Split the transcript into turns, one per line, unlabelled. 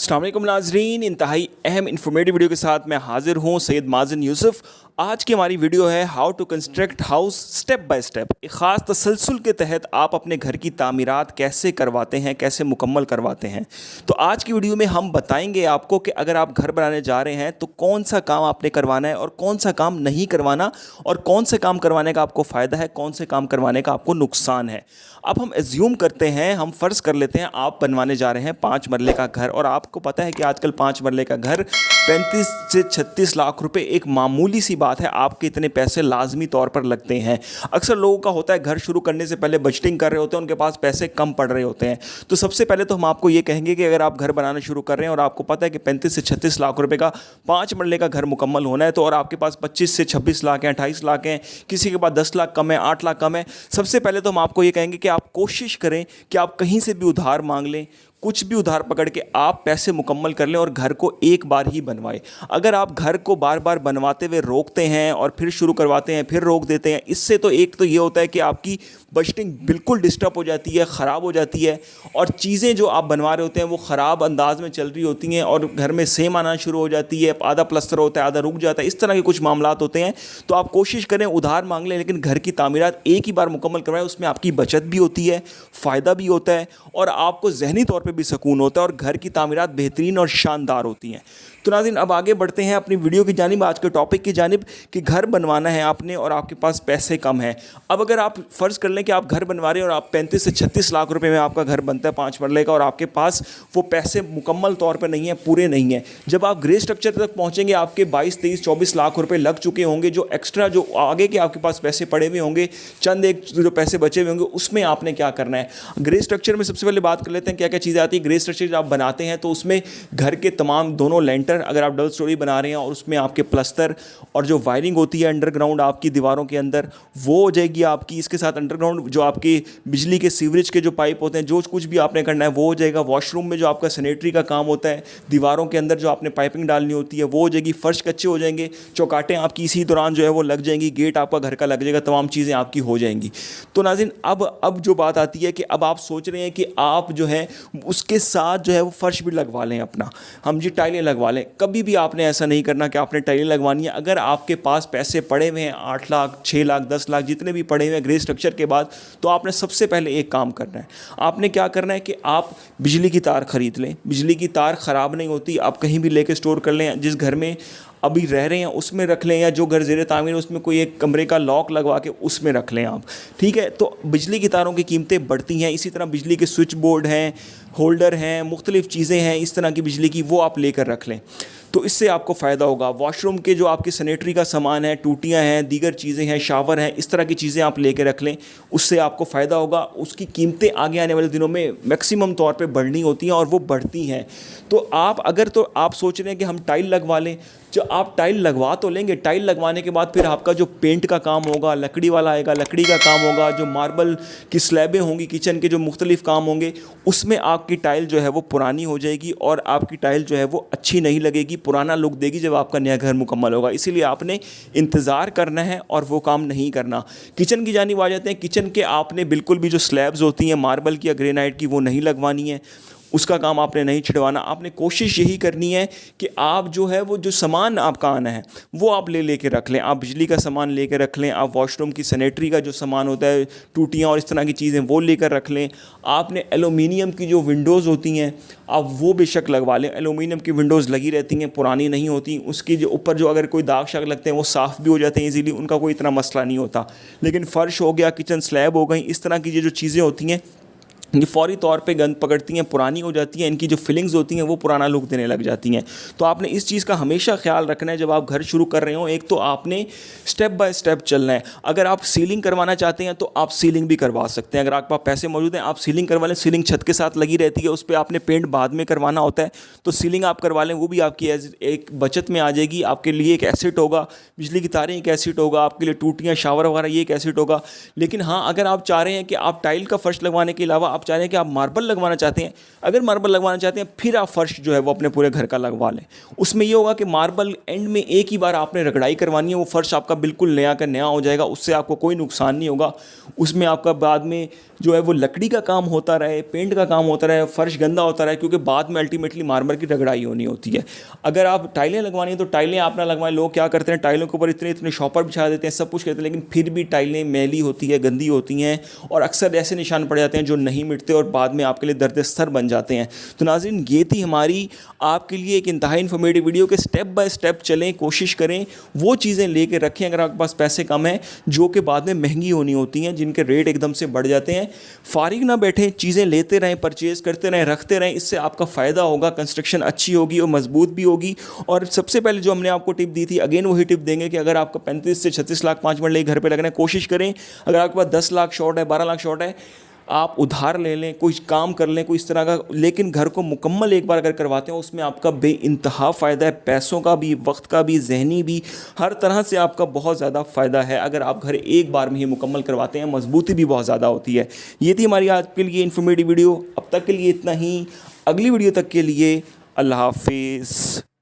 अस्सलाम वालेकुम नाज़रीन, इंतहाई अहम इन्फॉर्मेटिव वीडियो के साथ मैं हाजिर हूँ सैयद माज़िन यूसुफ। आज की हमारी वीडियो है how to construct house step by step. एक ख़ास तसलसल के तहत आप अपने घर की तामीरात कैसे करवाते हैं, कैसे मुकम्मल करवाते हैं। तो आज की वीडियो में हम बताएंगे आपको कि अगर आप घर बनाने जा रहे हैं तो कौन सा काम आपने करवाना है और कौन सा काम नहीं करवाना, और कौन से काम करवाने का आपको फ़ायदा है, कौन से काम करवाने का आपको नुकसान है। अब हम एज्यूम करते हैं, हम फ़र्ज़ कर लेते हैं आप बनवाने जा रहे हैं 5 मरले का घर, और आपको पता है कि आजकल 5 मरले का घर 35 से 36 लाख रुपए एक मामूली सी बात है। आपके इतने पैसे लाजमी तौर पर लगते हैं। अक्सर लोगों का होता है घर शुरू करने से पहले बजटिंग कर रहे होते हैं, उनके पास पैसे कम पड़ रहे होते हैं। तो सबसे पहले तो हम आपको ये कहेंगे कि अगर आप घर बनाना शुरू कर रहे हैं और आपको पता है कि 35 से 36 लाख रुपए का 5 मरले का घर मुकम्मल होना है, तो और आपके पास 25 से 26 लाख हैं, 28 लाख हैं, किसी के पास 10 लाख कम है, 8 लाख कम है, सबसे पहले तो हम आपको ये कहेंगे कि आप कोशिश करें कि आप कहीं से भी उधार मांग लें, कुछ भी उधार पकड़ के आप पैसे मुकम्मल कर लें और घर को एक बार ही बनवाएं। अगर आप घर को बार बार बनवाते हुए रोकते हैं और फिर शुरू करवाते हैं, फिर रोक देते हैं, इससे तो एक तो ये होता है कि आपकी बजटिंग बिल्कुल डिस्टर्ब हो जाती है, ख़राब हो जाती है, और चीज़ें जो आप बनवा रहे होते हैं वो ख़राब अंदाज में चल रही होती हैं और घर में सेम आना शुरू हो जाती है, आधा प्लस्तर होता है, आधा रुक जाता है, इस तरह के कुछ मामलात होते हैं। तो आप कोशिश करें उधार मांग लें, लेकिन घर की तामीरात एक ही बार मुकम्मल करवाएं। उसमें आपकी बचत भी होती है, फ़ायदा भी होता है, और आपको ज़हनी तौर पर भी सुकून होता है, और घर की तामीरात बेहतरीन और शानदार होती हैं। तो नाज़रीन, अब आगे बढ़ते हैं अपनी वीडियो की जानिब, आज के टॉपिक की जानिब, कि घर बनवाना है आपने और आपके पास पैसे कम हैं। अब अगर आप फ़र्ज़ कर लें कि आप घर बनवा रहे हैं और आप 35 से 36 लाख रुपए में आपका घर बनता है 5 मरले का, और आपके पास वो पैसे मुकम्मल तौर पर नहीं है, पूरे नहीं हैं। जब आप ग्रे स्ट्रक्चर तक पहुँचेंगे आपके 22, 23, 24 लाख रुपये लग चुके होंगे। जो एक्स्ट्रा जो आगे के आपके पास पैसे पड़े हुए होंगे, चंद एक जो पैसे बचे हुए होंगे, उसमें आपने क्या करना है। ग्रे स्ट्रक्चर में सबसे पहले बात कर लेते हैं क्या क्या चीज़ें आती है। ग्रे स्ट्रक्चर जब आप बनाते हैं तो उसमें घर के तमाम दोनों लेंटर, अगर आप डबल स्टोरी बना रहे हैं, और उसमें आपके प्लस्तर और जो वायरिंग होती है अंडरग्राउंड आपकी दीवारों के अंदर, वो हो जाएगी आपकी। इसके साथ अंडरग्राउंड जो आपकी बिजली के सीवरेज के जो पाइप होते हैं, जो कुछ भी आपने करना है वो हो जाएगा। वॉशरूम में जो आपका सैनिटरी का काम होता है, दीवारों के अंदर जो आपने पाइपिंग डालनी होती है वो हो जाएगी। फर्श कच्चे हो जाएंगे, चौकाटें आपकी इसी दौरान जो है वो लग जाएंगी, गेट आपका घर का लग जाएगा, तमाम चीज़ें आपकी हो जाएंगी। तो नाज़रीन, अब जो बात आती है कि अब आप सोच रहे हैं कि आप जो है उसके साथ जो है वो फर्श भी लगवा लें अपना, हम जी टाइलें लगवा लें। कभी भी आपने ऐसा नहीं करना कि आपने टाइलें लगवानी है। अगर आपके पास पैसे पड़े हुए हैं 8 लाख, 6 लाख, 10 लाख, जितने भी पड़े हुए हैं ग्रे स्ट्रक्चर के बाद, तो आपने सबसे पहले एक काम करना है। आपने क्या करना है कि आप बिजली की तार ख़रीद लें। बिजली की तार ख़राब नहीं होती, आप कहीं भी लेके स्टोर कर लें। जिस घर में अभी रह रहे हैं उसमें रख लें, या जो घर ज़ेरे तामीर है उसमें कोई एक कमरे का लॉक लगवा के उसमें रख लें आप, ठीक है। तो बिजली की तारों की कीमतें बढ़ती हैं। इसी तरह बिजली के स्विच बोर्ड हैं, होल्डर हैं, मुख्तलिफ़ चीज़ें हैं इस तरह की बिजली की, वो आप लेकर रख लें, तो इससे आपको फ़ायदा होगा। वॉशरूम के जो आपके सैनिटरी का सामान है, टूटियाँ हैं, दीगर चीज़ें हैं, शावर हैं, इस तरह की चीज़ें आप लेकर रख लें, उससे आपको फ़ायदा होगा। उसकी कीमतें आगे आने वाले दिनों में मैक्सिमम तौर पे बढ़नी होती हैं, और वो बढ़ती हैं। तो आप सोच रहे हैं कि हम टाइल लगवा लें, जो आप टाइल लगवा तो लेंगे, टाइल लगवाने के बाद फिर आपका जो पेंट का काम होगा, लकड़ी वाला आएगा, लकड़ी का काम होगा, जो मार्बल की स्लैबें होंगी, किचन के जो मुख्तलिफ़ काम होंगे, उसमें आपकी टाइल जो है वो पुरानी हो जाएगी, और आपकी टाइल जो है वो अच्छी नहीं लगेगी, पुराना लुक देगी जब आपका नया घर मुकम्मल होगा। इसीलिए आपने इंतज़ार करना है और वो काम नहीं करना। किचन की जानिब आ जाते हैं। किचन के आपने बिल्कुल भी जो स्लैब्स होती हैं मार्बल की या ग्रेनाइट की, वो नहीं लगवानी है, उसका काम आपने नहीं छिड़वाना। आपने कोशिश यही करनी है कि आप जो है वो जो सामान आपका आना है वो आप लेके रख लें। आप बिजली का सामान लेकर रख लें, आप वॉशरूम की सैनिटरी का जो सामान होता है, टूटियाँ और इस तरह की चीज़ें, वो लेकर रख लें। आपने एलुमिनियम की जो विंडोज़ होती हैं आप वो बेशक लगवा लें। एलुमिनियम की विंडोज़ लगी रहती हैं, पुरानी नहीं होती। उसके जो ऊपर जो अगर कोई दाग शाग लगते हैं वो साफ़ भी हो जाते हैं ईज़िली, उनका कोई इतना मसला नहीं होता। लेकिन फ़र्श हो गया, किचन स्लैब हो गई, इस तरह की जो चीज़ें होती हैं ये फ़ौरी तौर पे गंद पकड़ती हैं, पुरानी हो जाती हैं, इनकी जो फिलिंग्स होती हैं वो पुराना लुक देने लग जाती हैं। तो आपने इस चीज़ का हमेशा ख्याल रखना है जब आप घर शुरू कर रहे हो। एक तो आपने स्टेप बाय स्टेप चलना है। अगर आप सीलिंग करवाना चाहते हैं तो आप सीलिंग भी करवा सकते हैं। अगर आपके पास पैसे मौजूद हैं आप सीलिंग करवा लें। सीलिंग छत के साथ लगी रहती है, उस पर आपने पेंट बाद में करवाना होता है, तो सीलिंग आप करवा लें, वो भी आपकी एक बचत में आ जाएगी। आपके लिए एक एसेट होगा, बिजली की तारें एक एसेट होगा, आपके लिए टूटियाँ, शावर वगैरह ये एक एसेट होगा। लेकिन हाँ, अगर आप चाह रहे हैं कि आप टाइल का फर्श लगवाने के अलावा आप चाह रहे हैं कि आप मार्बल लगवाना चाहते हैं, अगर मार्बल लगवाना चाहते हैं फिर आप फर्श जो है वो अपने पूरे घर का लगवा लें। उसमें ये होगा कि मार्बल एंड में एक ही बार आपने रगड़ाई करवानी है, वो फर्श आपका बिल्कुल नया का नया हो जाएगा, उससे आपको कोई नुकसान नहीं होगा। उसमें आपका बाद में जो है वो लकड़ी का काम होता रहे, पेंट का काम होता रहे, फर्श गंदा होता रहे, क्योंकि बाद में अल्टीमेटली मार्बल की रगड़ाई होनी होती है। अगर आप टाइलें लगवानी है तो टाइलें आप ना लगवाएं। लोग क्या करते हैं, टाइलों के ऊपर इतने इतने शॉपर बिछा देते हैं, सब कुछ करते हैं, लेकिन फिर भी टाइलें मैली होती है, गंदी होती हैं, और अक्सर ऐसे निशान पड़ जाते हैं जो नहीं मिटते और बाद में आपके लिए दर्द सर बन जाते हैं। तो नाज़रीन, ये थी हमारी आपके लिए एक इंतहाई इन्फॉर्मेटिव वीडियो के स्टेप बाय स्टेप चलें, कोशिश करें वो चीज़ें लेके रखें अगर आपके पास पैसे कम हैं, जो कि बाद में महंगी होनी होती हैं, जिनके रेट एकदम से बढ़ जाते हैं। फारिग ना बैठें, चीज़ें लेते रहें, परचेज़ करते रहें, रखते रहें, इससे आपका फ़ायदा होगा, कंस्ट्रक्शन अच्छी होगी और मजबूत भी होगी। और सबसे पहले जो हमने आपको टिप दी थी, अगेन वही टिप देंगे कि अगर आपका 35 से 36 लाख 5 मरले घर पे लगना है, कोशिश करें अगर आपके पास 10 लाख शॉर्ट है, 12 लाख शॉर्ट है, आप उधार ले लें, कोई काम कर लें कोई इस तरह का, लेकिन घर को मुकम्मल एक बार अगर करवाते हैं उसमें आपका बेइंतहा फ़ायदा है, पैसों का भी, वक्त का भी, ज़हनी भी, हर तरह से आपका बहुत ज़्यादा फ़ायदा है अगर आप घर एक बार में ही मुकम्मल करवाते हैं। मजबूती भी बहुत ज़्यादा होती है। ये थी हमारी आज के लिए इन्फॉर्मेटिव वीडियो। अब तक के लिए इतना ही, अगली वीडियो तक के लिए अल्लाह हाफिज़।